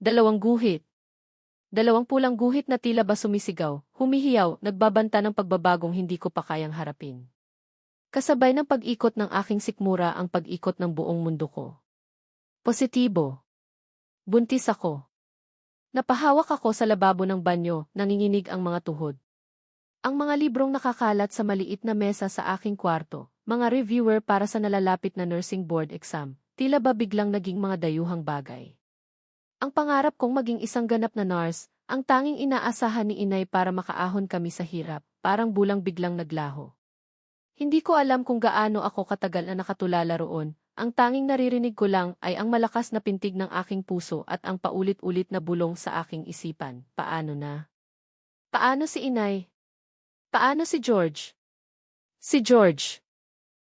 Dalawang guhit. Dalawang pulang guhit na tila ba sumisigaw, humihiyaw, nagbabanta ng pagbabagong hindi ko pa kayang harapin. Kasabay ng pag-ikot ng aking sikmura ang pag-ikot ng buong mundo ko. Positibo. Buntis ako. Napahawak ako sa lababo ng banyo, nanginginig ang mga tuhod. Ang mga librong nakakalat sa maliit na mesa sa aking kwarto, mga reviewer para sa nalalapit na nursing board exam, tila ba biglang naging mga dayuhang bagay. Ang pangarap kong maging isang ganap na nurse, ang tanging inaasahan ni inay para makaahon kami sa hirap, parang bulang biglang naglaho. Hindi ko alam kung gaano ako katagal na nakatulala roon, ang tanging naririnig ko lang ay ang malakas na pintig ng aking puso at ang paulit-ulit na bulong sa aking isipan. Paano na? Paano si inay? Paano si George? Si George.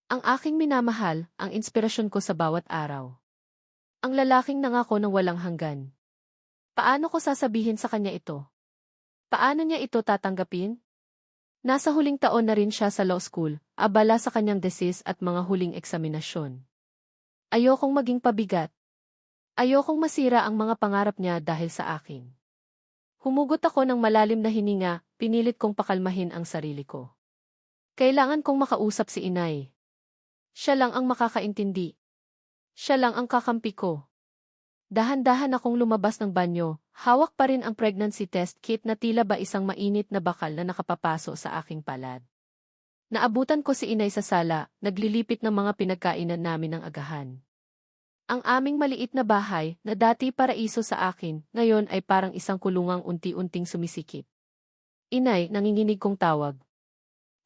Ang aking minamahal, ang inspirasyon ko sa bawat araw. Ang lalaking nangako ng walang hanggan. Paano ko sasabihin sa kanya ito? Paano niya ito tatanggapin? Nasa huling taon na rin siya sa law school, abala sa kanyang thesis at mga huling eksaminasyon. Ayokong maging pabigat. Ayokong masira ang mga pangarap niya dahil sa akin. Humugot ako ng malalim na hininga, pinilit kong pakalmahin ang sarili ko. Kailangan kong makausap si inay. Siya lang ang makakaintindi. Siya lang ang kakampi ko. Dahan-dahan akong lumabas ng banyo, hawak pa rin ang pregnancy test kit na tila ba isang mainit na bakal na nakapapaso sa aking palad. Naabutan ko si inay sa sala, naglilipit ng mga pinagkainan namin ng agahan. Ang aming maliit na bahay, na dati paraiso sa akin, ngayon ay parang isang kulungang unti-unting sumisikip. Inay, nanginginig kong tawag.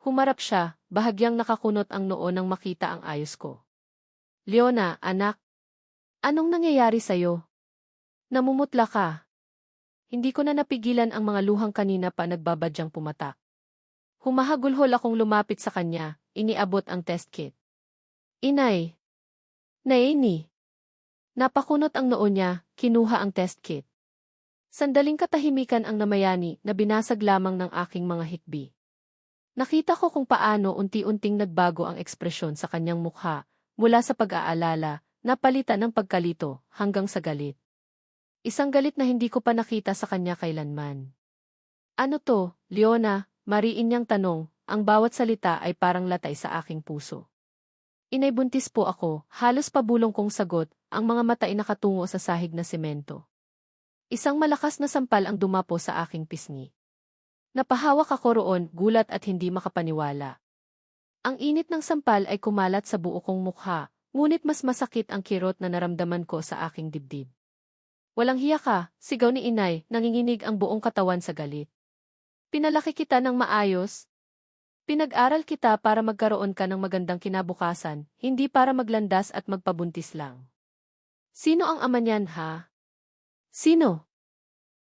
Humarap siya, bahagyang nakakunot ang noo nang makita ang ayos ko. Leona, anak. Anong nangyayari sa'yo? Namumutla ka. Hindi ko na napigilan ang mga luhang kanina pa nagbabadyang pumatak. Humahagulhol akong lumapit sa kanya, iniabot ang test kit. Inay. Naini. Napakunot ang noo niya, kinuha ang test kit. Sandaling katahimikan ang namayani na binasag lamang ng aking mga hikbi. Nakita ko kung paano unti-unting nagbago ang ekspresyon sa kanyang mukha, mula sa pag-aalala, napalitan ng pagkalito, hanggang sa galit. Isang galit na hindi ko pa nakita sa kanya kailanman. Ano to, Leona? Mariin niyang tanong, ang bawat salita ay parang latay sa aking puso. Inay, buntis po ako, halos pabulong kong sagot, ang mga mata ay nakatungo sa sahig na semento. Isang malakas na sampal ang dumapo sa aking pisngi. Napahawak ako roon, gulat at hindi makapaniwala. Ang init ng sampal ay kumalat sa buo kong mukha, ngunit mas masakit ang kirot na naramdaman ko sa aking dibdib. Walang hiya ka, sigaw ni inay, nanginginig ang buong katawan sa galit. Pinalaki kita ng maayos. Pinag-aral kita para magkaroon ka ng magandang kinabukasan, hindi para maglandas at magpabuntis lang. Sino ang ama niyan, ha? Sino?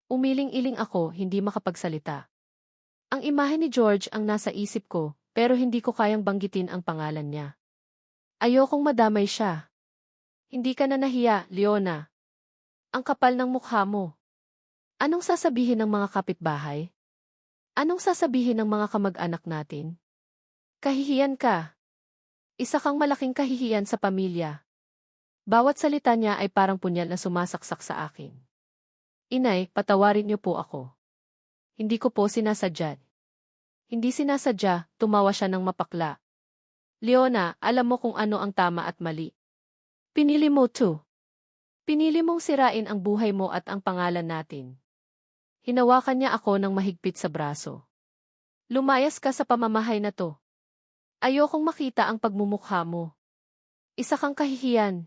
Umiling-iling ako, hindi makapagsalita. Ang imahe ni George ang nasa isip ko, pero hindi ko kayang banggitin ang pangalan niya. Ayokong madamay siya. Hindi ka na nahiya, Leona. Ang kapal ng mukha mo. Anong sasabihin ng mga kapitbahay? Anong sasabihin ng mga kamag-anak natin? Kahihiyan ka. Isa kang malaking kahihiyan sa pamilya. Bawat salita niya ay parang punyal na sumasaksak sa akin. Inay, patawarin niyo po ako. Hindi ko po sinasadya. Hindi sinasadya, tumawa siya ng mapakla. Leona, alam mo kung ano ang tama at mali. Pinili mo to. Pinili mong sirain ang buhay mo at ang pangalan natin. Hinawakan niya ako ng mahigpit sa braso. Lumayas ka sa pamamahay na to. Ayokong makita ang pagmumukha mo. Isa kang kahihiyan.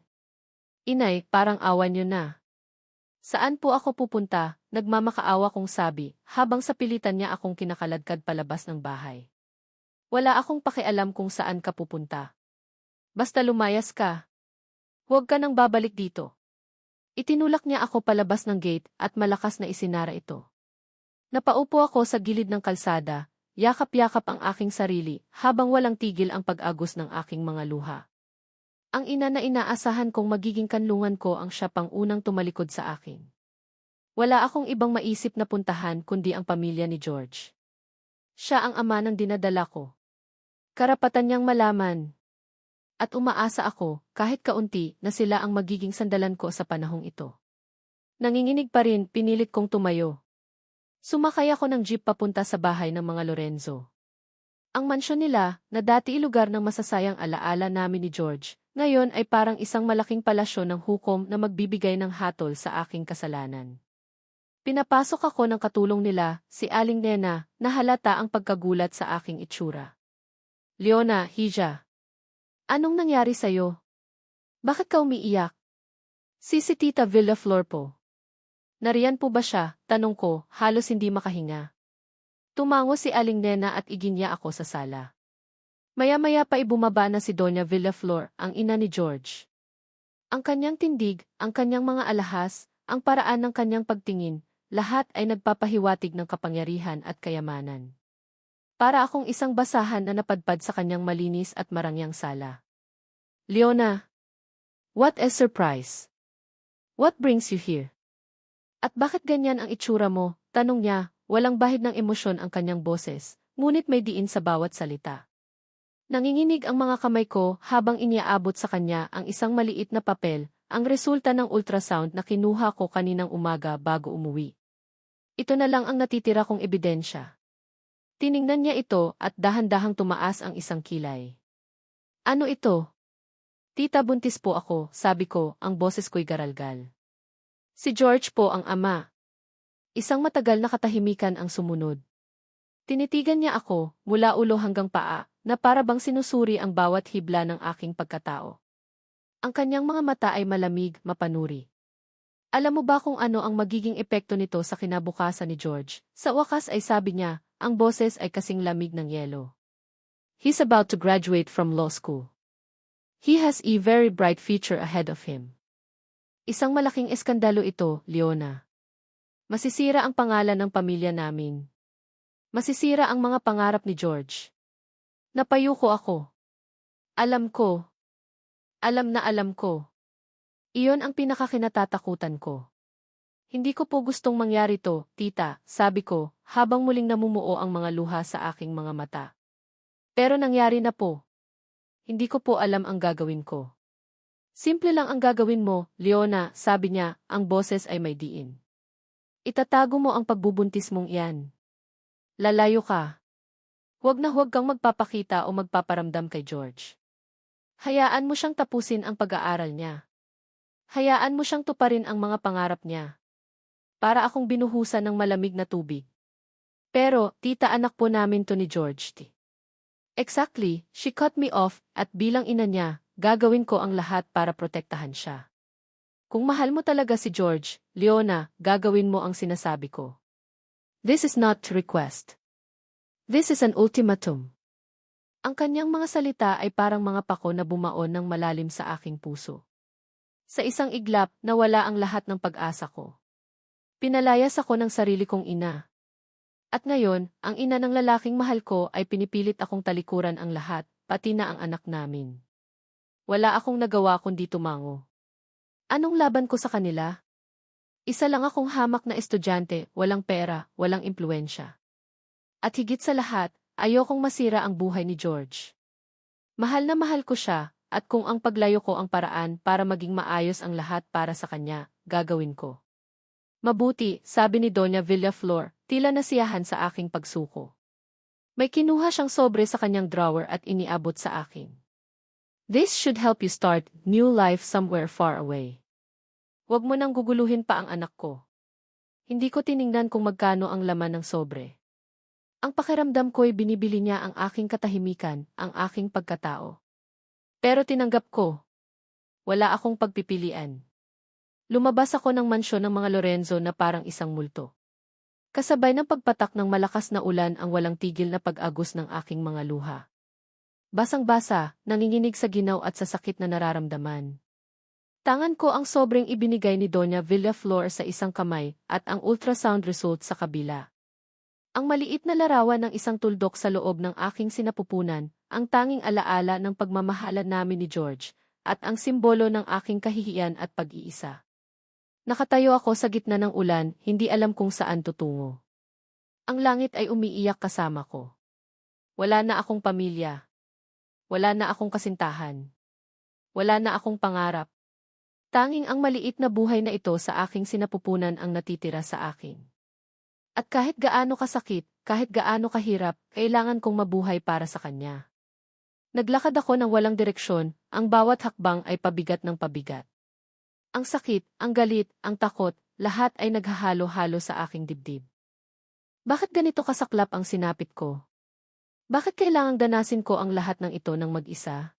Inay, parang awan niyo na. Saan po ako pupunta? Nagmamakaawa kong sabi, habang sa pilitan niya akong kinakaladkad palabas ng bahay. Wala akong pakialam kung saan ka pupunta. Basta lumayas ka. Huwag ka nang babalik dito. Itinulak niya ako palabas ng gate at malakas na isinara ito. Napaupo ako sa gilid ng kalsada, yakap-yakap ang aking sarili habang walang tigil ang pag-agos ng aking mga luha. Ang ina na inaasahan kong magiging kanlungan ko ang siya pang unang tumalikod sa akin. Wala akong ibang maisip na puntahan kundi ang pamilya ni George. Siya ang ama ng dinadala ko. Karapatan niyang malaman. At umaasa ako, kahit kaunti, na sila ang magiging sandalan ko sa panahong ito. Nanginginig pa rin, pinilit kong tumayo. Sumakay ako ng jeep papunta sa bahay ng mga Lorenzo. Ang mansyon nila, na dati lugar ng masasayang alaala namin ni George, ngayon ay parang isang malaking palasyo ng hukom na magbibigay ng hatol sa aking kasalanan. Pinapasok ako ng katulong nila, si Aling Nena, na halata ang pagkagulat sa aking itsura. Leona, Hija. Anong nangyari sa'yo? Bakit ka umiiyak? Si Tita Villaflor po. Nariyan po ba siya? Tanong ko, halos hindi makahinga. Tumango si Aling Nena at iginya ako sa sala. Maya-maya pa ibumaba na si Doña Villaflor, ang ina ni George. Ang kanyang tindig, ang kanyang mga alahas, ang paraan ng kanyang pagtingin, lahat ay nagpapahiwatig ng kapangyarihan at kayamanan. Para akong isang basahan na napadpad sa kanyang malinis at marangyang sala. Leona, what a surprise! What brings you here? At bakit ganyan ang itsura mo? Tanong niya, walang bahid ng emosyon ang kanyang boses, ngunit may diin sa bawat salita. Nanginginig ang mga kamay ko habang iniaabot sa kanya ang isang maliit na papel, ang resulta ng ultrasound na kinuha ko kaninang umaga bago umuwi. Ito na lang ang natitira kong ebidensya. Tiningnan niya ito at dahan-dahang tumaas ang isang kilay. Ano ito? Tita, buntis po ako, sabi ko, ang boses ko'y garalgal. Si George po ang ama. Isang matagal na katahimikan ang sumunod. Tinitigan niya ako, mula ulo hanggang paa, na para bang sinusuri ang bawat hibla ng aking pagkatao. Ang kanyang mga mata ay malamig, mapanuri. Alam mo ba kung ano ang magiging epekto nito sa kinabukasan ni George? Sa wakas ay sabi niya, ang boses ay kasing lamig ng yelo. He's about to graduate from law school. He has a very bright future ahead of him. Isang malaking eskandalo ito, Leona. Masisira ang pangalan ng pamilya namin. Masisira ang mga pangarap ni George. Napayuko ako. Alam ko. Alam na alam ko. Iyon ang pinakakinatatakutan ko. Hindi ko po gustong mangyari to, tita, sabi ko, habang muling namumuo ang mga luha sa aking mga mata. Pero nangyari na po. Hindi ko po alam ang gagawin ko. Simple lang ang gagawin mo, Leona, sabi niya, ang boses ay may diin. Itatago mo ang pagbubuntis mong iyan. Lalayo ka. Huwag na huwag kang magpapakita o magpaparamdam kay George. Hayaan mo siyang tapusin ang pag-aaral niya. Hayaan mo siyang tuparin ang mga pangarap niya. Para akong binuhusan ng malamig na tubig. Pero, tita, anak po namin to ni George. Exactly, she cut me off, at bilang ina niya, gagawin ko ang lahat para protektahan siya. Kung mahal mo talaga si George, Leona, gagawin mo ang sinasabi ko. This is not a request. This is an ultimatum. Ang kanyang mga salita ay parang mga pako na bumaon ng malalim sa aking puso. Sa isang iglap, nawala ang lahat ng pag-asa ko. Pinalayas ako ng sarili kong ina. At ngayon, ang ina ng lalaking mahal ko ay pinipilit akong talikuran ang lahat, pati na ang anak namin. Wala akong nagawa kundi tumango. Anong laban ko sa kanila? Isa lang akong hamak na estudyante, walang pera, walang impluwensya. At higit sa lahat, ayokong masira ang buhay ni George. Mahal na mahal ko siya, at kung ang paglayo ko ang paraan para maging maayos ang lahat para sa kanya, gagawin ko. Mabuti, sabi ni Doña Villaflor, tila nasiyahan sa aking pagsuko. May kinuha siyang sobre sa kanyang drawer at iniabot sa akin. This should help you start new life somewhere far away. Huwag mo nang guguluhin pa ang anak ko. Hindi ko tiningnan kung magkano ang laman ng sobre. Ang pakiramdam ko'y binibili niya ang aking katahimikan, ang aking pagkatao. Pero tinanggap ko. Wala akong pagpipilian. Lumabas ako ng mansyon ng mga Lorenzo na parang isang multo. Kasabay ng pagpatak ng malakas na ulan ang walang tigil na pag-agos ng aking mga luha. Basang-basa, nanginginig sa ginaw at sa sakit na nararamdaman. Tangan ko ang sobrang ibinigay ni Doña Villaflor sa isang kamay at ang ultrasound result sa kabila. Ang maliit na larawan ng isang tuldok sa loob ng aking sinapupunan, ang tanging alaala ng pagmamahalan namin ni George, at ang simbolo ng aking kahihiyan at pag-iisa. Nakatayo ako sa gitna ng ulan, hindi alam kung saan tutungo. Ang langit ay umiiyak kasama ko. Wala na akong pamilya. Wala na akong kasintahan. Wala na akong pangarap. Tanging ang maliit na buhay na ito sa aking sinapupunan ang natitira sa akin. At kahit gaano kasakit, kahit gaano kahirap, kailangan kong mabuhay para sa kanya. Naglakad ako ng walang direksyon, ang bawat hakbang ay pabigat ng pabigat. Ang sakit, ang galit, ang takot, lahat ay naghahalo-halo sa aking dibdib. Bakit ganito kasaklap ang sinapit ko? Bakit kailangang danasin ko ang lahat ng ito ng mag-isa?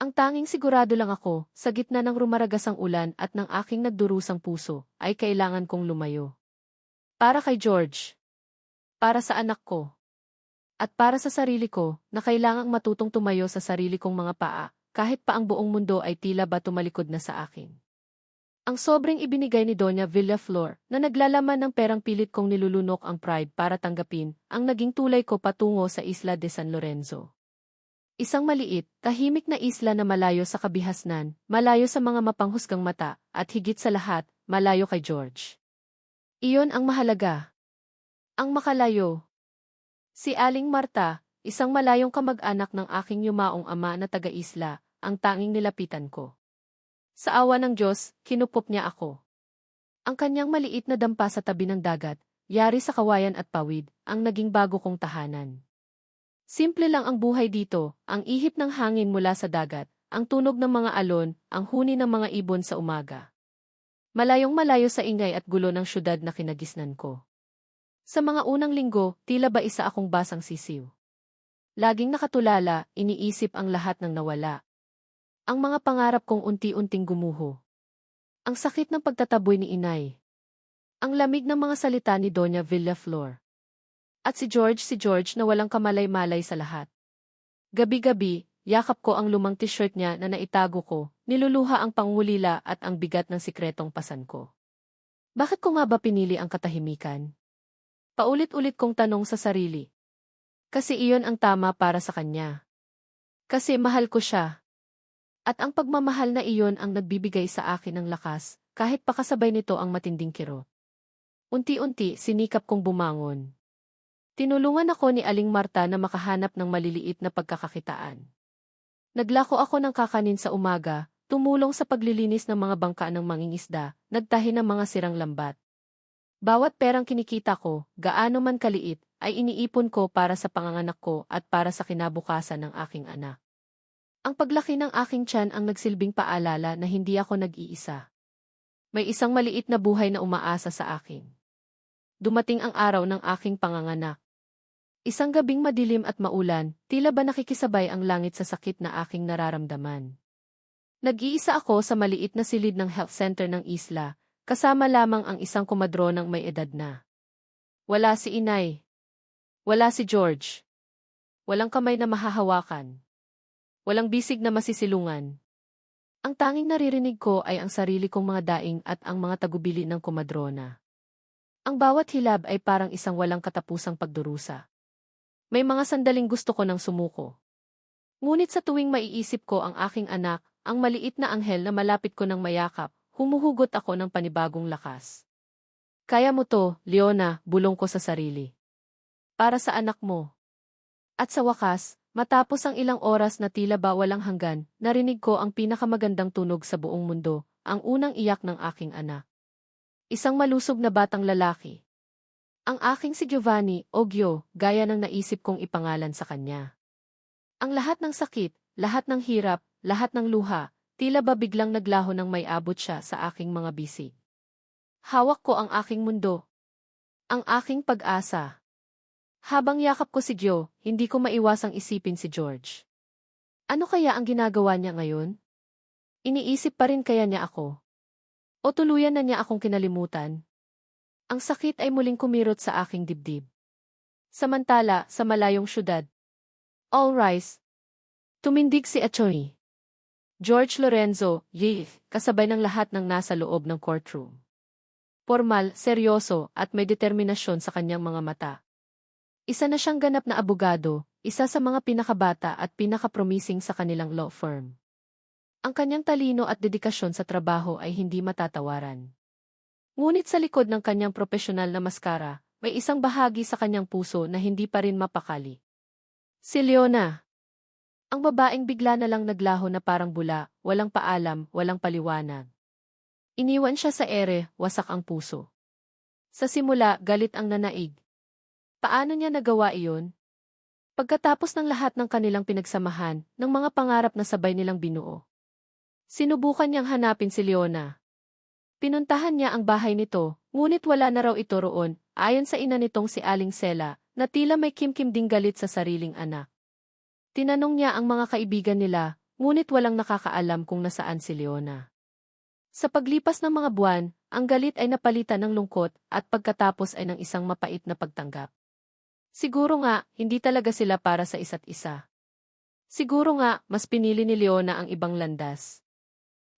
Ang tanging sigurado lang ako, sa gitna ng rumaragasang ulan at ng aking nagdurusang puso, ay kailangan kong lumayo. Para kay George. Para sa anak ko. At para sa sarili ko, na kailangang matutong tumayo sa sarili kong mga paa, kahit pa ang buong mundo ay tila ba tumalikod na sa akin. Ang sobrang ibinigay ni Doña Villaflor, na naglalaman ng perang pilit kong nilulunok ang pride para tanggapin, ang naging tulay ko patungo sa Isla de San Lorenzo. Isang maliit, tahimik na isla na malayo sa kabihasnan, malayo sa mga mapanghusgang mata, at higit sa lahat, malayo kay George. Iyon ang mahalaga. Ang makalayo. Si Aling Marta, isang malayong kamag-anak ng aking yumaong ama na taga-isla, ang tanging nilapitan ko. Sa awa ng Diyos, kinupop niya ako. Ang kanyang maliit na dampa sa tabi ng dagat, yari sa kawayan at pawid, ang naging bago kong tahanan. Simple lang ang buhay dito, ang ihip ng hangin mula sa dagat, ang tunog ng mga alon, ang huni ng mga ibon sa umaga. Malayong malayo sa ingay at gulo ng syudad na kinagisnan ko. Sa mga unang linggo, tila ba isa akong basang sisiw. Laging nakatulala, iniisip ang lahat ng nawala. Ang mga pangarap kong unti-unting gumuho. Ang sakit ng pagtataboy ni inay. Ang lamig ng mga salita ni Doña Villaflor. At si George na walang kamalay-malay sa lahat. Gabi-gabi, yakap ko ang lumang t-shirt niya na naitago ko, niluluha ang pangulila at ang bigat ng sikretong pasan ko. Bakit ko nga ba pinili ang katahimikan? Paulit-ulit kong tanong sa sarili. Kasi iyon ang tama para sa kanya. Kasi mahal ko siya. At ang pagmamahal na iyon ang nagbibigay sa akin ng lakas, kahit pakasabay nito ang matinding kirot. Unti-unti, sinikap kong bumangon. Tinulungan ako ni Aling Marta na makahanap ng maliliit na pagkakakitaan. Naglako ako ng kakanin sa umaga, tumulong sa paglilinis ng mga bangka ng mangingisda, nagtahi ng mga sirang lambat. Bawat perang kinikita ko, gaano man kaliit, ay iniipon ko para sa panganganak ko at para sa kinabukasan ng aking anak. Ang paglaki ng aking tiyan ang nagsilbing paalala na hindi ako nag-iisa. May isang maliit na buhay na umaasa sa akin. Dumating ang araw ng aking panganganak. Isang gabing madilim at maulan, tila ba nakikisabay ang langit sa sakit na aking nararamdaman. Nag-iisa ako sa maliit na silid ng health center ng isla, kasama lamang ang isang komadronang may edad na. Wala si inay. Wala si George. Walang kamay na mahahawakan. Walang bisig na masisilungan. Ang tanging naririnig ko ay ang sarili kong mga daing at ang mga tagubili ng komadrona. Ang bawat hilab ay parang isang walang katapusang pagdurusa. May mga sandaling gusto ko nang sumuko. Ngunit sa tuwing maiisip ko ang aking anak, ang maliit na anghel na malapit ko ng mayakap, humuhugot ako ng panibagong lakas. Kaya mo to, Leona, bulong ko sa sarili. Para sa anak mo. At sa wakas, matapos ang ilang oras na tila ba walang hanggan, narinig ko ang pinakamagandang tunog sa buong mundo, ang unang iyak ng aking anak. Isang malusog na batang lalaki. Ang aking si Giovanni, o Gio, gaya ng naisip kong ipangalan sa kanya. Ang lahat ng sakit, lahat ng hirap, lahat ng luha, tila ba biglang naglaho nang may abot siya sa aking mga bisig. Hawak ko ang aking mundo. Ang aking pag-asa. Habang yakap ko si Gio, hindi ko maiwasang isipin si George. Ano kaya ang ginagawa niya ngayon? Iniisip pa rin kaya niya ako? O tuluyan na niya akong kinalimutan? Ang sakit ay muling kumirot sa aking dibdib. Samantala, sa malayong syudad. All rise. Tumindig si Atty. George Lorenzo, kasabay ng lahat ng nasa loob ng courtroom. Formal, seryoso, at may determinasyon sa kanyang mga mata. Isa na siyang ganap na abogado, isa sa mga pinakabata at pinakapromising sa kanilang law firm. Ang kanyang talino at dedikasyon sa trabaho ay hindi matatawaran. Ngunit sa likod ng kanyang profesional na maskara, may isang bahagi sa kanyang puso na hindi pa rin mapakali. Si Leona. Ang babaeng bigla na lang naglaho na parang bula, walang paalam, walang paliwanag. Iniwan siya sa ere, wasak ang puso. Sa simula, galit ang nanaig. Paano niya nagawa iyon? Pagkatapos ng lahat ng kanilang pinagsamahan, ng mga pangarap na sabay nilang binuo. Sinubukan niyang hanapin si Leona. Pinuntahan niya ang bahay nito, ngunit wala na raw ito roon, ayon sa ina nitong si Aling Sela, na tila may kimkim ding galit sa sariling anak. Tinanong niya ang mga kaibigan nila, ngunit walang nakakaalam kung nasaan si Leona. Sa paglipas ng mga buwan, ang galit ay napalitan ng lungkot at pagkatapos ay ng isang mapait na pagtanggap. Siguro nga, hindi talaga sila para sa isa't isa. Siguro nga, mas pinili ni Leona ang ibang landas.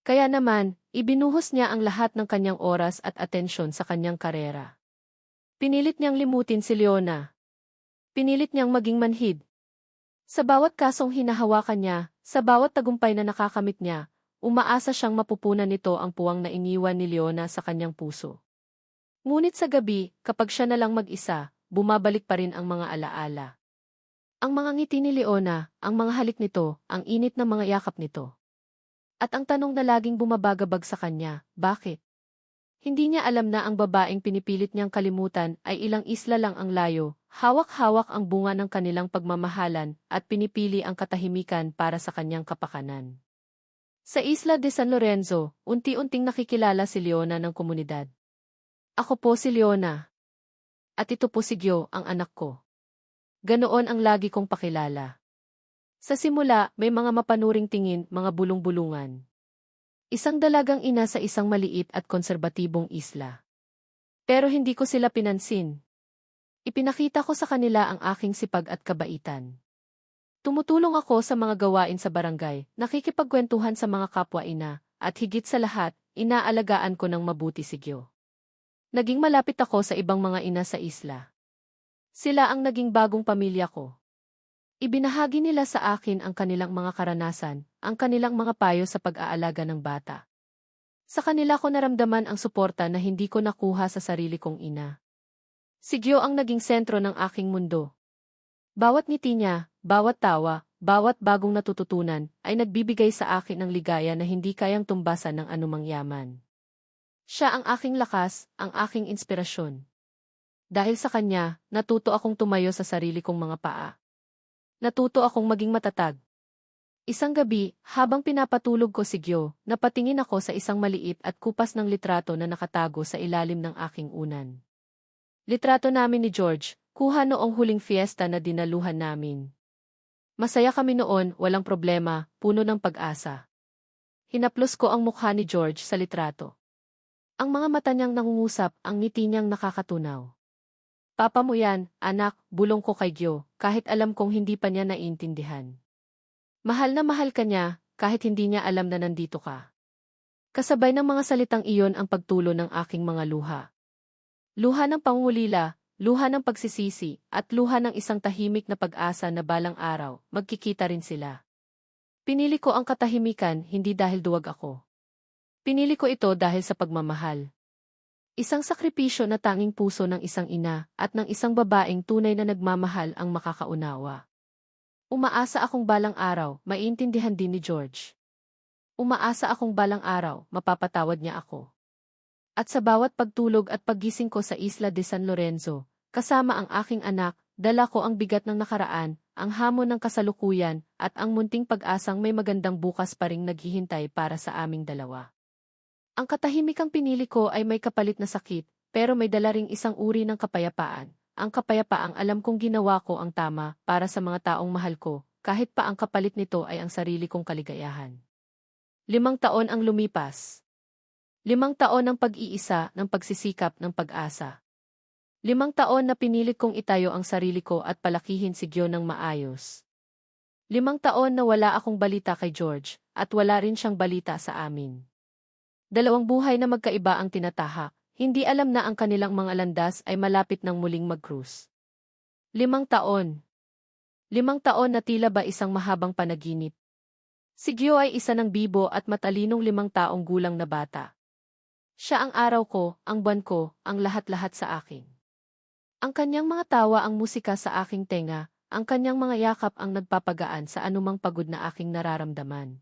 Kaya naman, ibinuhos niya ang lahat ng kanyang oras at atensyon sa kanyang karera. Pinilit niyang limutin si Leona. Pinilit niyang maging manhid. Sa bawat kasong hinahawakan niya, sa bawat tagumpay na nakakamit niya, umaasa siyang mapupunan nito ang puwang na iniwan ni Leona sa kanyang puso. Ngunit sa gabi, kapag siya na lang mag-isa, bumabalik pa rin ang mga alaala. Ang mga ngiti ni Leona, ang mga halik nito, ang init ng mga yakap nito. At ang tanong na laging bumabagabag sa kanya, bakit? Hindi niya alam na ang babaeng pinipilit niyang kalimutan ay ilang isla lang ang layo, hawak-hawak ang bunga ng kanilang pagmamahalan at pinipili ang katahimikan para sa kanyang kapakanan. Sa Isla de San Lorenzo, unti-unting nakikilala si Leona ng komunidad. Ako po si Leona. At ito po si Gyo, ang anak ko. Ganoon ang lagi kong pakilala. Sa simula, may mga mapanuring tingin, mga bulong-bulungan. Isang dalagang ina sa isang maliit at konserbatibong isla. Pero hindi ko sila pinansin. Ipinakita ko sa kanila ang aking sipag at kabaitan. Tumutulong ako sa mga gawain sa barangay, nakikipagkwentuhan sa mga kapwa-ina, at higit sa lahat, inaalagaan ko ng mabuti si Gyo. Naging malapit ako sa ibang mga ina sa isla. Sila ang naging bagong pamilya ko. Ibinahagi nila sa akin ang kanilang mga karanasan, ang kanilang mga payo sa pag-aalaga ng bata. Sa kanila ko naramdaman ang suporta na hindi ko nakuha sa sarili kong ina. Si Gyo ang naging sentro ng aking mundo. Bawat ngiti niya, bawat tawa, bawat bagong natututunan, ay nagbibigay sa akin ng ligaya na hindi kayang tumbasan ng anumang yaman. Siya ang aking lakas, ang aking inspirasyon. Dahil sa kanya, natuto akong tumayo sa sarili kong mga paa. Natuto akong maging matatag. Isang gabi, habang pinapatulog ko si Gyo, napatingin ako sa isang maliit at kupas ng litrato na nakatago sa ilalim ng aking unan. Litrato namin ni George, kuha noong huling fiesta na dinaluhan namin. Masaya kami noon, walang problema, puno ng pag-asa. Hinaplos ko ang mukha ni George sa litrato. Ang mga mata niyang nangungusap, ang ngiti niyang nakakatunaw. Papa mo yan, anak, bulong ko kay Gyo, kahit alam kong hindi pa niya naiintindihan. Mahal na mahal ka niya, kahit hindi niya alam na nandito ka. Kasabay ng mga salitang iyon ang pagtulo ng aking mga luha. Luha ng pangungulila, luha ng pagsisisi, at luha ng isang tahimik na pag-asa na balang araw, magkikita rin sila. Pinili ko ang katahimikan, hindi dahil duwag ako. Pinili ko ito dahil sa pagmamahal. Isang sakripisyo na tanging puso ng isang ina at ng isang babaeng tunay na nagmamahal ang makakaunawa. Umaasa akong balang araw, maiintindihan din ni George. Umaasa akong balang araw, mapapatawad niya ako. At sa bawat pagtulog at paggising ko sa Isla de San Lorenzo, kasama ang aking anak, dala ko ang bigat ng nakaraan, ang hamon ng kasalukuyan, at ang munting pag-asang may magandang bukas pa ring naghihintay para sa aming dalawa. Ang katahimikang pinili ko ay may kapalit na sakit, pero may dala ring isang uri ng kapayapaan. Ang kapayapaang alam kong ginawa ko ang tama para sa mga taong mahal ko, kahit pa ang kapalit nito ay ang sarili kong kaligayahan. 5 taon ang lumipas. 5 taon ng pag-iisa, ng pagsisikap, ng pag-asa. 5 taon na pinilit kong itayo ang sarili ko at palakihin si Gyo ng maayos. 5 taon na wala akong balita kay George, at wala rin siyang balita sa amin. 2 buhay na magkaiba ang tinatahak, hindi alam na ang kanilang mga landas ay malapit ng muling mag-cruise. 5 taon. 5 taon na tila ba isang mahabang panaginip. Si Gyo ay isa ng bibo at matalinong 5 taong gulang na bata. Siya ang araw ko, ang buwan ko, ang lahat-lahat sa akin. Ang kanyang mga tawa ang musika sa aking tenga, ang kanyang mga yakap ang nagpapagaan sa anumang pagod na aking nararamdaman.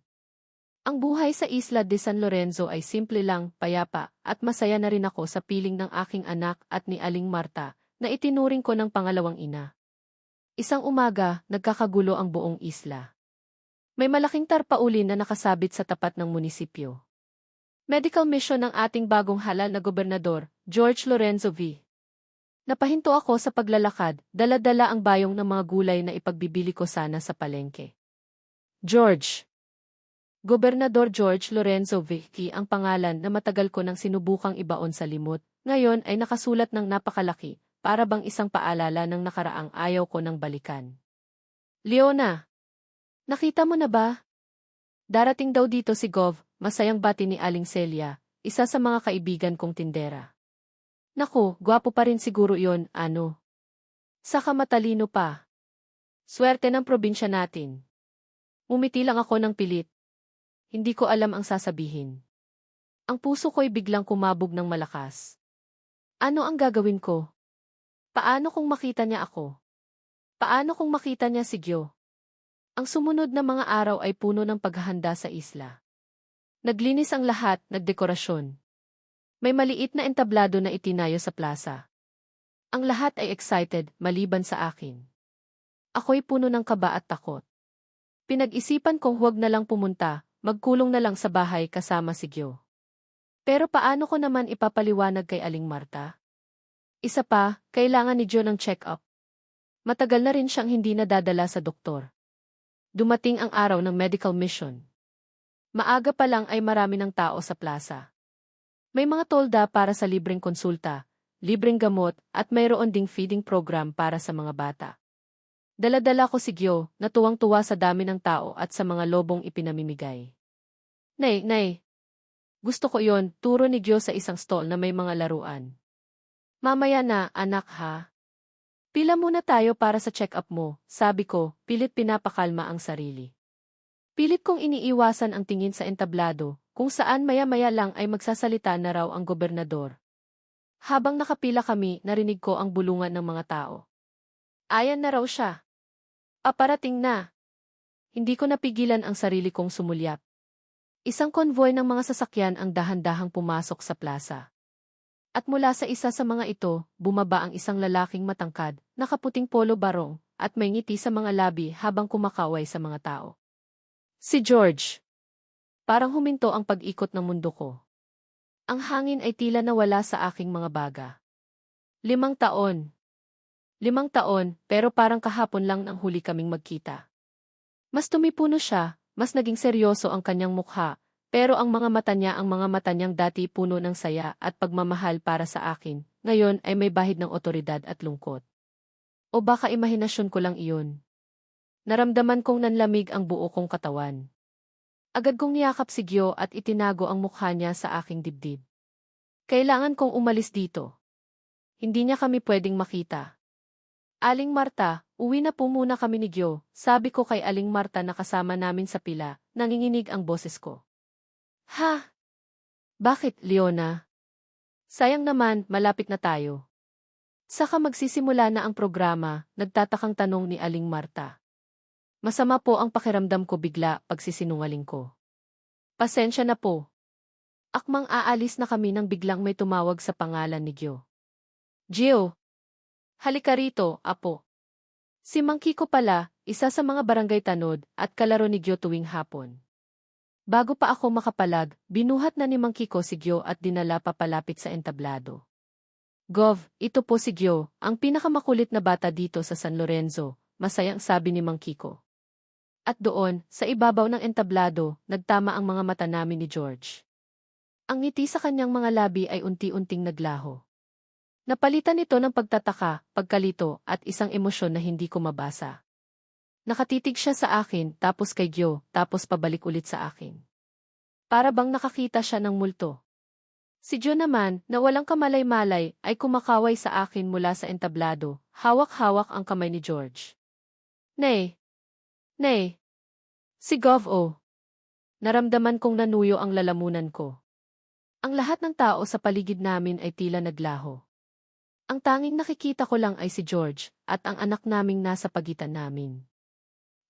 Ang buhay sa Isla de San Lorenzo ay simple lang, payapa, at masaya na rin ako sa piling ng aking anak at ni Aling Marta, na itinuring ko ng pangalawang ina. Isang umaga, nagkakagulo ang buong isla. May malaking tarpaulin na nakasabit sa tapat ng munisipyo. Medical mission ng ating bagong halal na gobernador, George Lorenzo V. Napahinto ako sa paglalakad, dala-dala ang bayong ng mga gulay na ipagbibili ko sana sa palengke. George. Gobernador George Lorenzo V. ang pangalan na matagal ko nang sinubukang ibaon sa limot, ngayon ay nakasulat ng napakalaki, para bang isang paalala ng nakaraang ayaw ko nang balikan. Leona. Nakita mo na ba? Darating daw dito si Gov, masayang bati ni Aling Celia, isa sa mga kaibigan kong tindera. Naku, gwapo pa rin siguro yon, ano? Saka matalino pa. Swerte ng probinsya natin. Umiti lang ako ng pilit. Hindi ko alam ang sasabihin. Ang puso ko'y biglang kumabog ng malakas. Ano ang gagawin ko? Paano kung makita niya ako? Paano kung makita niya si Gyo? Ang sumunod na mga araw ay puno ng paghahanda sa isla. Naglinis ang lahat, nagdekorasyon. May maliit na entablado na itinayo sa plaza. Ang lahat ay excited, maliban sa akin. Ako'y puno ng kaba at takot. Pinag-isipan kong huwag na lang pumunta, magkulong na lang sa bahay kasama si Gyo. Pero paano ko naman ipapaliwanag kay Aling Marta? Isa pa, kailangan ni Gyo ng check-up. Matagal na rin siyang hindi nadadala sa doktor. Dumating ang araw ng medical mission. Maaga pa lang ay marami ng tao sa plaza. May mga tolda para sa libreng konsulta, libreng gamot, at mayroon ding feeding program para sa mga bata. Dala-dala ko si Gyo, na tuwang-tuwa sa dami ng tao at sa mga lobong ipinamimigay. Nay. Gusto ko yon, turo ni Gyo sa isang stall na may mga laruan. Mamaya na, anak ha. Pila muna tayo para sa check-up mo, sabi ko, pilit pinapakalma ang sarili. Pilit kong iniiwasan ang tingin sa entablado, kung saan maya-maya lang ay magsasalita na raw ang gobernador. Habang nakapila kami, narinig ko ang bulungan ng mga tao. Ayan na raw siya. Parating na. Hindi ko napigilan ang sarili kong sumulyap. Isang konvoy ng mga sasakyan ang dahan-dahang pumasok sa plaza. At mula sa isa sa mga ito, bumaba ang isang lalaking matangkad, nakaputing polo barong, at may ngiti sa mga labi habang kumakaway sa mga tao. Si George. Parang huminto ang pag-ikot ng mundo ko. Ang hangin ay tila nawala sa aking mga baga. 5 taon. 5 taon, pero parang kahapon lang nang huli kaming magkita. Mas tumipuno siya, mas naging seryoso ang kanyang mukha, pero ang mga mata niyang dati puno ng saya at pagmamahal para sa akin, ngayon ay may bahid ng otoridad at lungkot. O baka imahinasyon ko lang iyon. Naramdaman kong nanlamig ang buo kong katawan. Agad kong niyakap si Gyo at itinago ang mukha niya sa aking dibdib. Kailangan kong umalis dito. Hindi niya kami pwedeng makita. Aling Marta, uwi na po muna kami ni Gyo, sabi ko kay Aling Marta na kasama namin sa pila, nanginginig ang boses ko. Ha? Bakit, Leona? Sayang naman, malapit na tayo. Saka magsisimula na ang programa, nagtatakang tanong ni Aling Marta. Masama po ang pakiramdam ko bigla pagsisinungaling ko. Pasensya na po. Akmang aalis na kami nang biglang may tumawag sa pangalan ni Gyo. Gyo! Halika rito, apo. Si Mang Kiko pala, isa sa mga barangay tanod at kalaro ni Gyo tuwing hapon. Bago pa ako makapalag, binuhat na ni Mang Kiko si Gyo at dinala papalapit sa entablado. Gov, ito po si Gyo, ang pinakamakulit na bata dito sa San Lorenzo, masayang sabi ni Mang Kiko. At doon, sa ibabaw ng entablado, nagtama ang mga mata namin ni George. Ang ngiti sa kanyang mga labi ay unti-unting naglaho. Napalitan ito ng pagtataka, pagkalito, at isang emosyon na hindi ko mabasa. Nakatitig siya sa akin, tapos kay Gyo, tapos pabalik ulit sa akin. Para bang nakakita siya ng multo. Si Gyo naman, na walang kamalay-malay, ay kumakaway sa akin mula sa entablado, hawak-hawak ang kamay ni George. Nay! Si Gov-o. Naramdaman kong nanuyo ang lalamunan ko. Ang lahat ng tao sa paligid namin ay tila naglaho. Ang tanging nakikita ko lang ay si George, at ang anak naming nasa pagitan namin.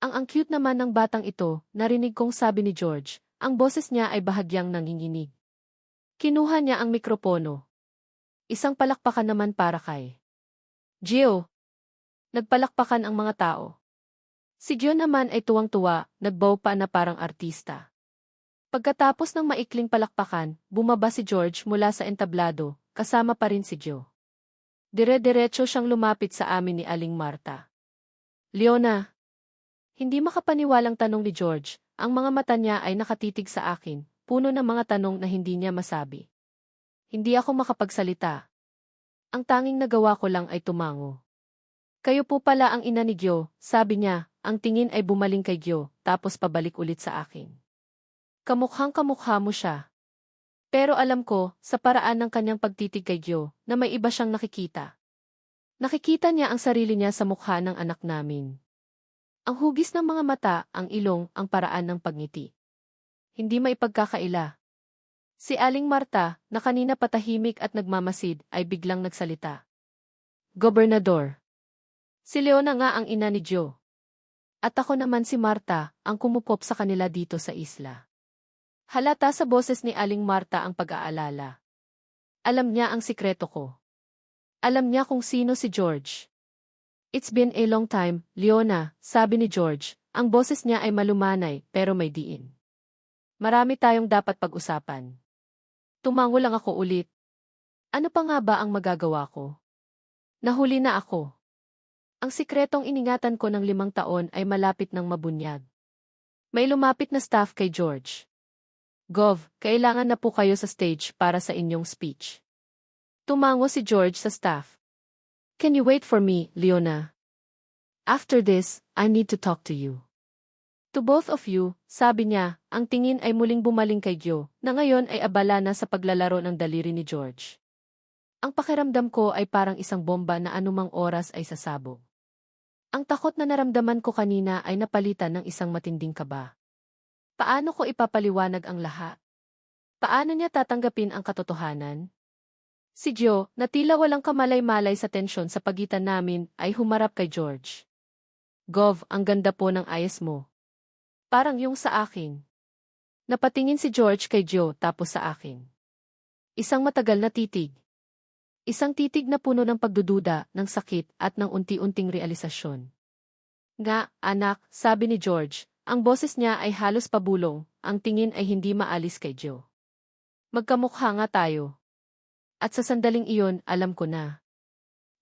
Ang cute naman ng batang ito, narinig kong sabi ni George, ang boses niya ay bahagyang nanginginig. Kinuha niya ang mikropono. Isang palakpakan naman para kay Gio. Nagpalakpakan ang mga tao. Si Gio naman ay tuwang-tuwa, nagbow pa na parang artista. Pagkatapos ng maikling palakpakan, bumaba si George mula sa entablado, kasama pa rin si Gio. Dire-diretso siyang lumapit sa amin ni Aling Marta. Leona. Hindi makapaniwalang tanong ni George, ang mga mata niya ay nakatitig sa akin, puno ng mga tanong na hindi niya masabi. Hindi ako makapagsalita. Ang tanging nagawa ko lang ay tumango. Kayo po pala ang ina ni Gio, sabi niya, ang tingin ay bumaling kay Gio, tapos pabalik ulit sa akin. Kamukhang-kamukha mo siya. Pero alam ko, sa paraan ng kanyang pagtitig kay Gio, na may iba siyang nakikita. Nakikita niya ang sarili niya sa mukha ng anak namin. Ang hugis ng mga mata, ang ilong, ang paraan ng pagngiti. Hindi maipagkakaila. Si Aling Marta, na kanina patahimik at nagmamasid, ay biglang nagsalita. Gobernador. Si Leona nga ang ina ni Gio. At ako naman si Marta, ang kumupop sa kanila dito sa isla. Halata sa boses ni Aling Marta ang pag-aalala. Alam niya ang sikreto ko. Alam niya kung sino si George. It's been a long time, Leona, sabi ni George. Ang boses niya ay malumanay pero may diin. Marami tayong dapat pag-usapan. Tumango lang ako ulit. Ano pa nga ba ang magagawa ko? Nahuli na ako. Ang sikretong iningatan ko ng 5 taon ay malapit ng mabunyag. May lumapit na staff kay George. Gov, kailangan na po kayo sa stage para sa inyong speech. Tumango si George sa staff. Can you wait for me, Leona? After this, I need to talk to you. To both of you, sabi niya, ang tingin ay muling bumaling kay Gio, na ngayon ay abala na sa paglalaro ng daliri ni George. Ang pakiramdam ko ay parang isang bomba na anumang oras ay sasabog. Ang takot na naramdaman ko kanina ay napalitan ng isang matinding kaba. Paano ko ipapaliwanag ang lahat? Paano niya tatanggapin ang katotohanan? Si Gio, na tila walang kamalay-malay sa tensyon sa pagitan namin, ay humarap kay George. Gov, ang ganda po ng ayos mo. Parang yung sa akin. Napatingin si George kay Gio tapos sa akin. Isang matagal na titig. Isang titig na puno ng pagdududa, ng sakit, at ng unti-unting realisasyon. Nga, anak, sabi ni George, ang boses niya ay halos pabulong, ang tingin ay hindi maalis kay Gio. Magkamukha nga tayo. At sa sandaling iyon, alam ko na.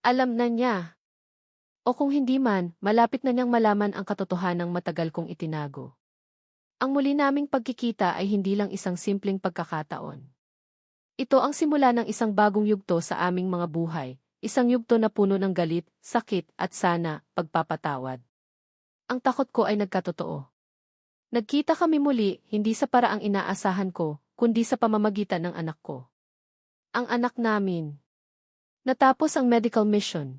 Alam na niya. O kung hindi man, malapit na niyang malaman ang katotohanang matagal kong itinago. Ang muli naming pagkikita ay hindi lang isang simpleng pagkakataon. Ito ang simula ng isang bagong yugto sa aming mga buhay, isang yugto na puno ng galit, sakit, at sana, pagpapatawad. Ang takot ko ay nagkatotoo. Nagkita kami muli, hindi sa paraang inaasahan ko, kundi sa pamamagitan ng anak ko. Ang anak namin. Natapos ang medical mission.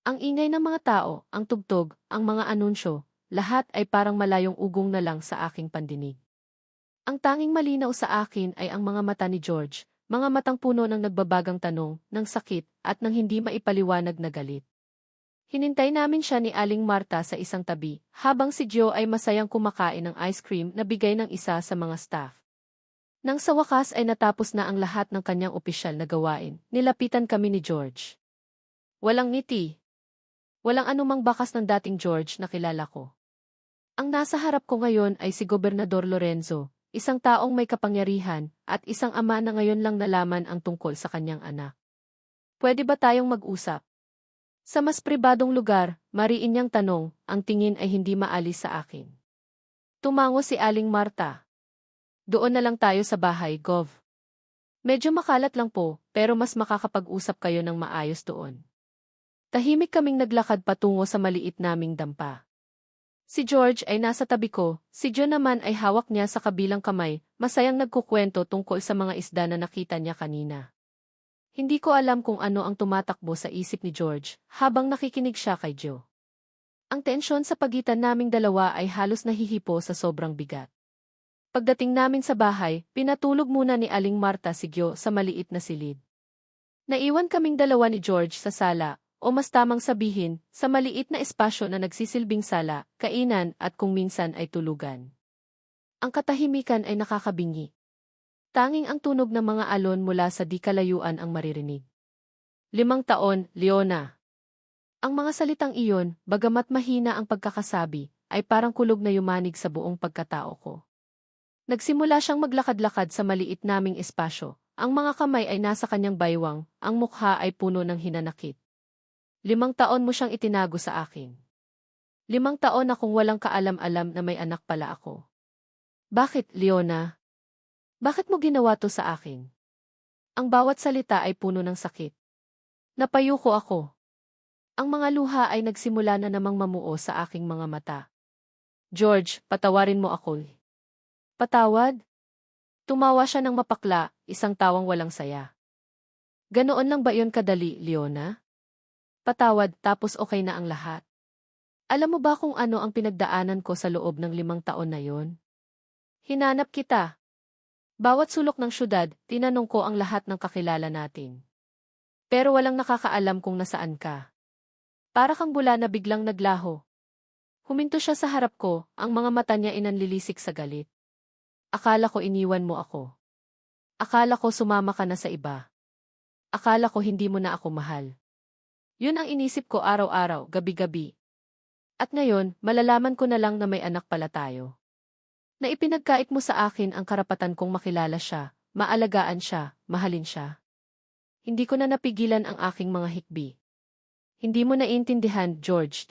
Ang ingay ng mga tao, ang tugtog, ang mga anunsyo, lahat ay parang malayong ugong na lang sa aking pandinig. Ang tanging malinaw sa akin ay ang mga mata ni George, mga matang puno ng nagbabagang tanong, ng sakit, at ng hindi maipaliwanag na galit. Hinintay namin siya ni Aling Marta sa isang tabi, habang si Gio ay masayang kumakain ng ice cream na bigay ng isa sa mga staff. Nang sa wakas ay natapos na ang lahat ng kanyang opisyal na gawain, nilapitan kami ni George. Walang ngiti. Walang anumang bakas ng dating George na kilala ko. Ang nasa harap ko ngayon ay si Gobernador Lorenzo, isang taong may kapangyarihan, at isang ama na ngayon lang nalaman ang tungkol sa kanyang anak. Pwede ba tayong mag-usap? Sa mas pribadong lugar, mariin niyang tanong, ang tingin ay hindi maalis sa akin. Tumango si Aling Marta. Doon na lang tayo sa bahay, Gov. Medyo makalat lang po, pero mas makakapag-usap kayo ng maayos doon. Tahimik kaming naglakad patungo sa maliit naming dampa. Si George ay nasa tabi ko, si Gio naman ay hawak niya sa kabilang kamay, masayang nagkukwento tungkol sa mga isda na nakita niya kanina. Hindi ko alam kung ano ang tumatakbo sa isip ni George habang nakikinig siya kay Gio. Ang tensyon sa pagitan naming dalawa ay halos nahihipo sa sobrang bigat. Pagdating namin sa bahay, pinatulog muna ni Aling Marta si Gio sa maliit na silid. Naiwan kaming dalawa ni George sa sala, o mas tamang sabihin, sa maliit na espasyo na nagsisilbing sala, kainan at kung minsan ay tulugan. Ang katahimikan ay nakakabingi. Tanging ang tunog ng mga alon mula sa di kalayuan ang maririnig. 5 taon, Leona. Ang mga salitang iyon, bagamat mahina ang pagkakasabi, ay parang kulog na yumanig sa buong pagkatao ko. Nagsimula siyang maglakad-lakad sa maliit naming espasyo. Ang mga kamay ay nasa kanyang baywang, ang mukha ay puno ng hinanakit. 5 taon mo siyang itinago sa akin. 5 taon akong walang kaalam-alam na may anak pala ako. Bakit, Leona? Bakit mo ginawa to sa akin? Ang bawat salita ay puno ng sakit. Napayuko ako. Ang mga luha ay nagsimula na namang mamuo sa aking mga mata. George, patawarin mo ako. Patawad? Tumawa siya ng mapakla, isang tawang walang saya. Ganoon lang ba iyon kadali, Leona? Patawad tapos okay na ang lahat. Alam mo ba kung ano ang pinagdaanan ko sa loob ng 5 taon na yon? Hinanap kita. Bawat sulok ng syudad, tinanong ko ang lahat ng kakilala natin. Pero walang nakakaalam kung nasaan ka. Para kang bula na biglang naglaho. Huminto siya sa harap ko, ang mga mata niya inanlilisik sa galit. Akala ko iniwan mo ako. Akala ko sumama ka na sa iba. Akala ko hindi mo na ako mahal. Yun ang inisip ko araw-araw, gabi-gabi. At ngayon, malalaman ko na lang na may anak pala tayo. Na ipinagkait mo sa akin ang karapatan kong makilala siya, maalagaan siya, mahalin siya. Hindi ko na napigilan ang aking mga hikbi. Hindi mo naiintindihan, George.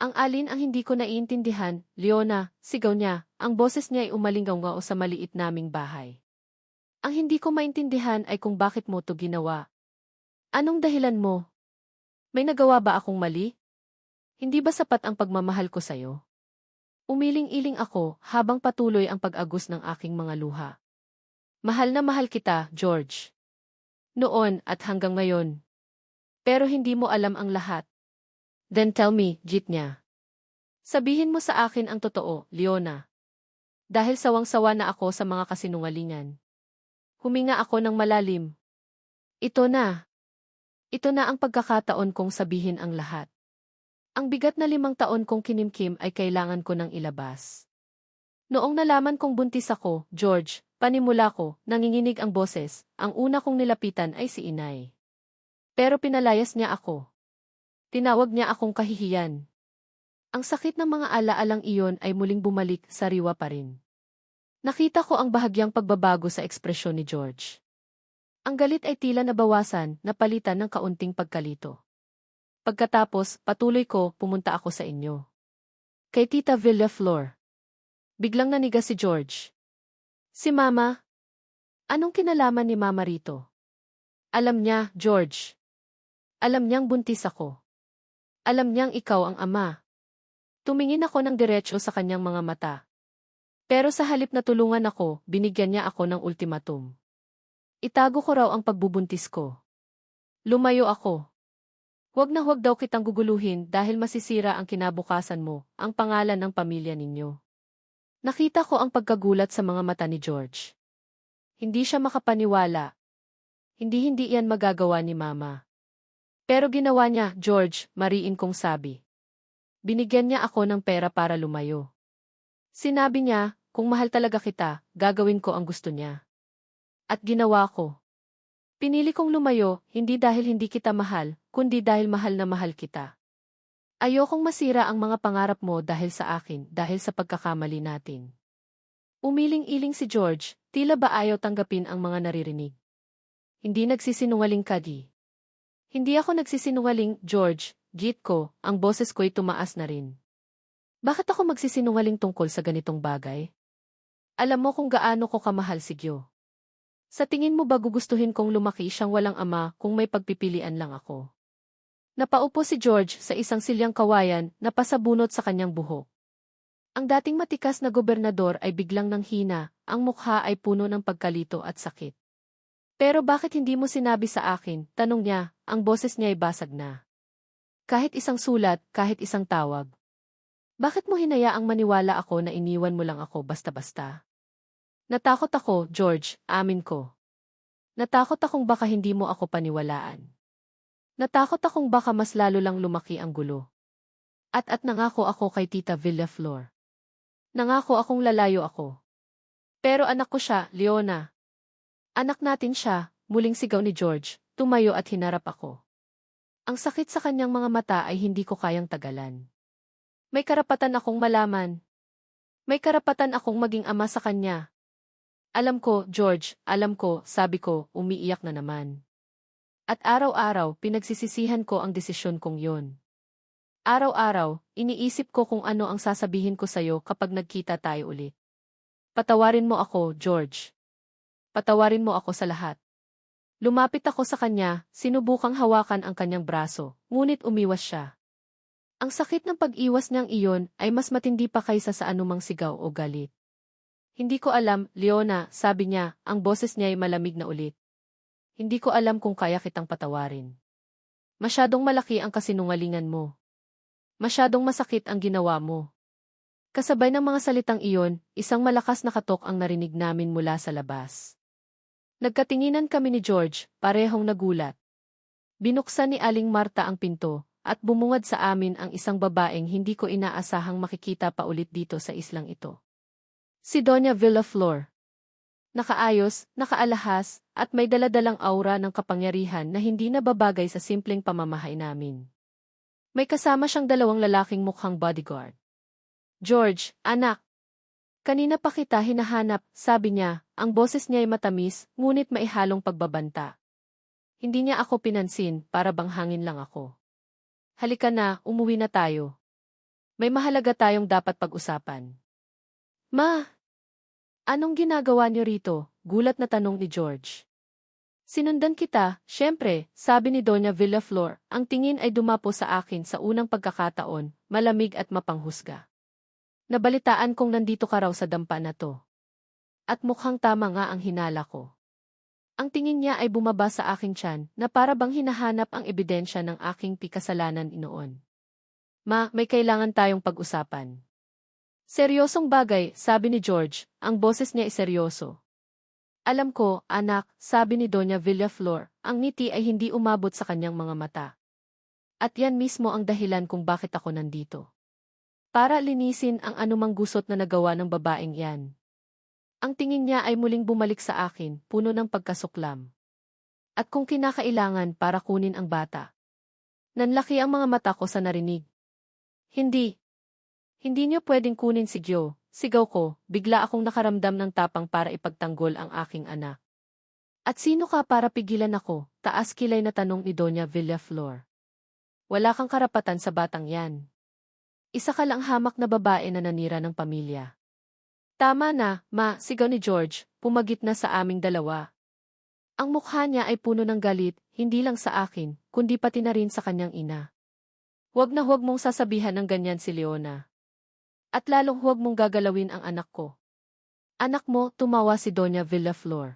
Ang alin ang hindi ko naiintindihan, Leona, sigaw niya, ang boses niya ay umalingaw-ngao sa maliit naming bahay. Ang hindi ko maintindihan ay kung bakit mo to ginawa. Anong dahilan mo? May nagawa ba akong mali? Hindi ba sapat ang pagmamahal ko sa'yo? Umiling-iling ako habang patuloy ang pag-agos ng aking mga luha. Mahal na mahal kita, George. Noon at hanggang ngayon. Pero hindi mo alam ang lahat. Then tell me, Jit niya. Sabihin mo sa akin ang totoo, Leona. Dahil sawang-sawa na ako sa mga kasinungalingan. Huminga ako ng malalim. Ito na. Ito na ang pagkakataon kong sabihin ang lahat. Ang bigat na 5 taon kong kinimkim ay kailangan ko nang ilabas. Noong nalaman kong buntis ako, George, panimula ko, nanginginig ang boses, ang una kong nilapitan ay si inay. Pero pinalayas niya ako. Tinawag niya akong kahihiyan. Ang sakit ng mga alaalang iyon ay muling bumalik, sariwa pa rin. Nakita ko ang bahagyang pagbabago sa ekspresyon ni George. Ang galit ay tila nabawasan, napalitan ng kaunting pagkalito. Pagkatapos, patuloy ko, pumunta ako sa inyo. Kay Tita Villaflor. Biglang nanigas si George. Si Mama? Anong kinalaman ni Mama rito? Alam niya, George. Alam niyang buntis ako. Alam niyang ikaw ang ama. Tumingin ako ng diretso sa kanyang mga mata. Pero sa halip na tulungan ako, binigyan niya ako ng ultimatum. Itago ko raw ang pagbubuntis ko. Lumayo ako. Huwag na huwag daw kitang guguluhin dahil masisira ang kinabukasan mo, ang pangalan ng pamilya ninyo. Nakita ko ang pagkagulat sa mga mata ni George. Hindi siya makapaniwala. Hindi yan magagawa ni Mama. Pero ginawa niya, George, mariin kong sabi. Binigyan niya ako ng pera para lumayo. Sinabi niya, kung mahal talaga kita, gagawin ko ang gusto niya. At ginawa ko. Pinili kong lumayo, hindi dahil hindi kita mahal, kundi dahil mahal na mahal kita. Ayokong masira ang mga pangarap mo dahil sa akin, dahil sa pagkakamali natin. Umiling-iling si George, tila ba ayaw tanggapin ang mga naririnig. Hindi nagsisinungaling ka, di. Hindi ako nagsisinungaling, George, git ko, ang boses ko'y tumaas na rin. Bakit ako magsisinungaling tungkol sa ganitong bagay? Alam mo kung gaano ko kamahal si Gyo. Sa tingin mo ba gugustuhin kong lumaki siyang walang ama kung may pagpipilian lang ako? Napaupo si George sa isang silyang kawayan na pasabunot sa kanyang buhok. Ang dating matikas na gobernador ay biglang nanghina, ang mukha ay puno ng pagkalito at sakit. Pero bakit hindi mo sinabi sa akin, tanong niya, ang boses niya ay basag na. Kahit isang sulat, kahit isang tawag. Bakit mo hinayaang maniwala ako na iniwan mo lang ako basta-basta? Natakot ako, George, amin ko. Natakot akong baka hindi mo ako paniwalaan. Natakot akong baka mas lalo lang lumaki ang gulo. At nangako ako kay Tita Villaflor. Nangako akong lalayo ako. Pero anak ko siya, Leona. Anak natin siya, muling sigaw ni George, tumayo at hinarap ako. Ang sakit sa kanyang mga mata ay hindi ko kayang tagalan. May karapatan akong malaman. May karapatan akong maging ama sa kanya. Alam ko, George, alam ko, sabi ko, umiiyak na naman. At araw-araw, pinagsisisihan ko ang desisyon kong yon. Araw-araw, iniisip ko kung ano ang sasabihin ko sa'yo kapag nagkita tayo ulit. Patawarin mo ako, George. Patawarin mo ako sa lahat. Lumapit ako sa kanya, sinubukang hawakan ang kanyang braso, ngunit umiwas siya. Ang sakit ng pag-iwas niyang iyon ay mas matindi pa kaysa sa anumang sigaw o galit. Hindi ko alam, Leona, sabi niya, ang boses niya ay malamig na ulit. Hindi ko alam kung kaya kitang patawarin. Masyadong malaki ang kasinungalingan mo. Masyadong masakit ang ginawa mo. Kasabay ng mga salitang iyon, isang malakas na katok ang narinig namin mula sa labas. Nagkatinginan kami ni George, parehong nagulat. Binuksan ni Aling Marta ang pinto, at bumungad sa amin ang isang babaeng hindi ko inaasahang makikita pa ulit dito sa islang ito. Si Doña Villaflor. Nakaayos, nakaalahas, at may daladalang aura ng kapangyarihan na hindi nababagay sa simpleng pamamahay namin. May kasama siyang 2 lalaking mukhang bodyguard. George, anak. Kanina pa kita hinahanap, sabi niya, ang boses niya ay matamis, ngunit maihalong pagbabanta. Hindi niya ako pinansin, para bang hangin lang ako. Halika na, umuwi na tayo. May mahalaga tayong dapat pag-usapan. Ma! Anong ginagawa niyo rito? Gulat na tanong ni George. Sinundan kita, syempre, sabi ni Doña Villaflor, ang tingin ay dumapo sa akin sa unang pagkakataon, malamig at mapanghusga. Nabalitaan kong nandito ka raw sa dampa na to. At mukhang tama nga ang hinala ko. Ang tingin niya ay bumaba sa aking tiyan na para bang hinahanap ang ebidensya ng aking pikasalanan inoon. Ma, may kailangan tayong pag-usapan. Seryosong bagay, sabi ni George, ang boses niya ay seryoso. Alam ko, anak, sabi ni Doña Villaflor, ang ngiti ay hindi umabot sa kanyang mga mata. At yan mismo ang dahilan kung bakit ako nandito. Para linisin ang anumang gusot na nagawa ng babaeng yan. Ang tingin niya ay muling bumalik sa akin, puno ng pagkasuklam. At kung kinakailangan para kunin ang bata. Nanlaki ang mga mata ko sa narinig. Hindi. Hindi niyo pwedeng kunin si Gio. Sigaw ko, bigla akong nakaramdam ng tapang para ipagtanggol ang aking anak. At sino ka para pigilan ako? Taas kilay na tanong ni Doña Villaflor. Wala kang karapatan sa batang yan. Isa ka lang hamak na babae na nanira ng pamilya. Tama na, ma, sigaw ni George, pumagit na sa aming dalawa. Ang mukha niya ay puno ng galit, hindi lang sa akin, kundi pati na rin sa kanyang ina. Huwag na huwag mong sasabihan ng ganyan si Leona. At lalong huwag mong gagalawin ang anak ko. Anak mo, tumawa si Doña Villaflor.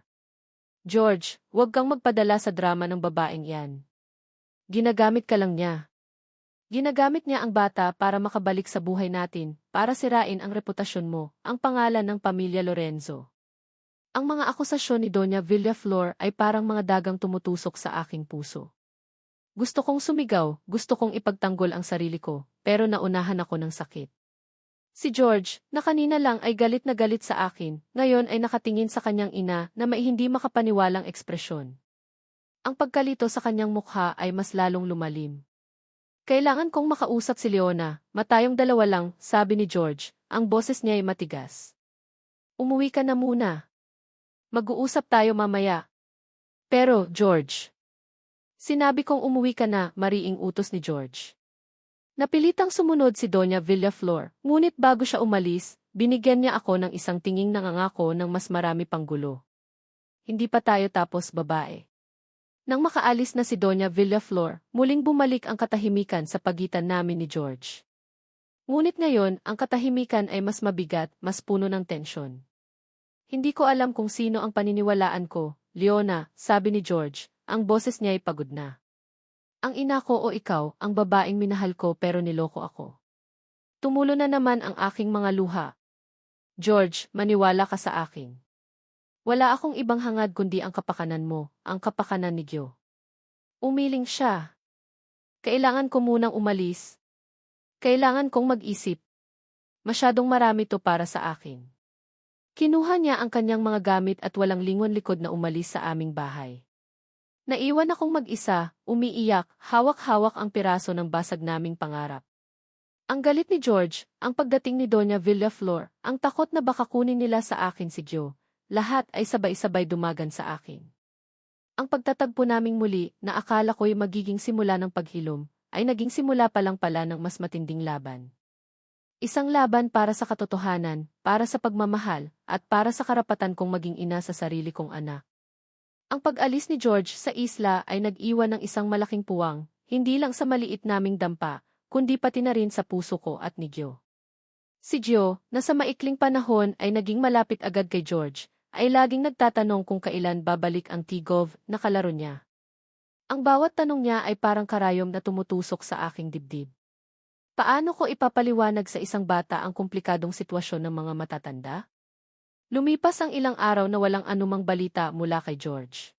George, huwag kang magpadala sa drama ng babaeng yan. Ginagamit ka lang niya. Ginagamit niya ang bata para makabalik sa buhay natin, para sirain ang reputasyon mo, ang pangalan ng pamilya Lorenzo. Ang mga akusasyon ni Doña Villaflor ay parang mga dagang tumutusok sa aking puso. Gusto kong sumigaw, gusto kong ipagtanggol ang sarili ko, pero naunahan ako ng sakit. Si George, na kanina lang ay galit na galit sa akin, ngayon ay nakatingin sa kanyang ina na may hindi makapaniwalang ekspresyon. Ang pagkalito sa kanyang mukha ay mas lalong lumalim. Kailangan kong makausap si Leona, matayong dalawa lang, sabi ni George, ang boses niya ay matigas. Umuwi ka na muna. Mag-uusap tayo mamaya. Pero, George. Sinabi kong umuwi ka na, mariing utos ni George. Napilitang sumunod si Doña Villaflor, ngunit bago siya umalis, binigyan niya ako ng isang tinging nangangako ng mas marami pang gulo. Hindi pa tayo tapos, babae. Nang makaalis na si Doña Villaflor, muling bumalik ang katahimikan sa pagitan namin ni George. Ngunit ngayon, ang katahimikan ay mas mabigat, mas puno ng tensyon. Hindi ko alam kung sino ang paniniwalaan ko, Leona, sabi ni George, ang boses niya ay pagod na. Ang ina ko o ikaw, ang babaeng minahal ko pero niloko ako. Tumulo na naman ang aking mga luha. George, maniwala ka sa akin. Wala akong ibang hangad kundi ang kapakanan mo, ang kapakanan ni Gio. Umiling siya. Kailangan ko munang umalis. Kailangan kong mag-isip. Masyadong marami to para sa akin. Kinuha niya ang kanyang mga gamit at walang lingon likod na umalis sa aming bahay. Naiwan akong mag-isa, umiiyak, hawak-hawak ang piraso ng basag naming pangarap. Ang galit ni George, ang pagdating ni Doña Villaflor, ang takot na baka kunin nila sa akin si Joe, lahat ay sabay-sabay dumagan sa akin. Ang pagtatagpo naming muli, na akala ko'y magiging simula ng paghilom, ay naging simula pa lang pala ng mas matinding laban. Isang laban para sa katotohanan, para sa pagmamahal, at para sa karapatan kong maging ina sa sarili kong anak. Ang pag-alis ni George sa isla ay nag-iwan ng isang malaking puwang, hindi lang sa maliit naming dampa, kundi pati na rin sa puso ko at ni Joe. Si Joe, na sa maikling panahon ay naging malapit agad kay George, ay laging nagtatanong kung kailan babalik ang Tigov na kalaro niya. Ang bawat tanong niya ay parang karayom na tumutusok sa aking dibdib. Paano ko ipapaliwanag sa isang bata ang komplikadong sitwasyon ng mga matatanda? Lumipas ang ilang araw na walang anumang balita mula kay George.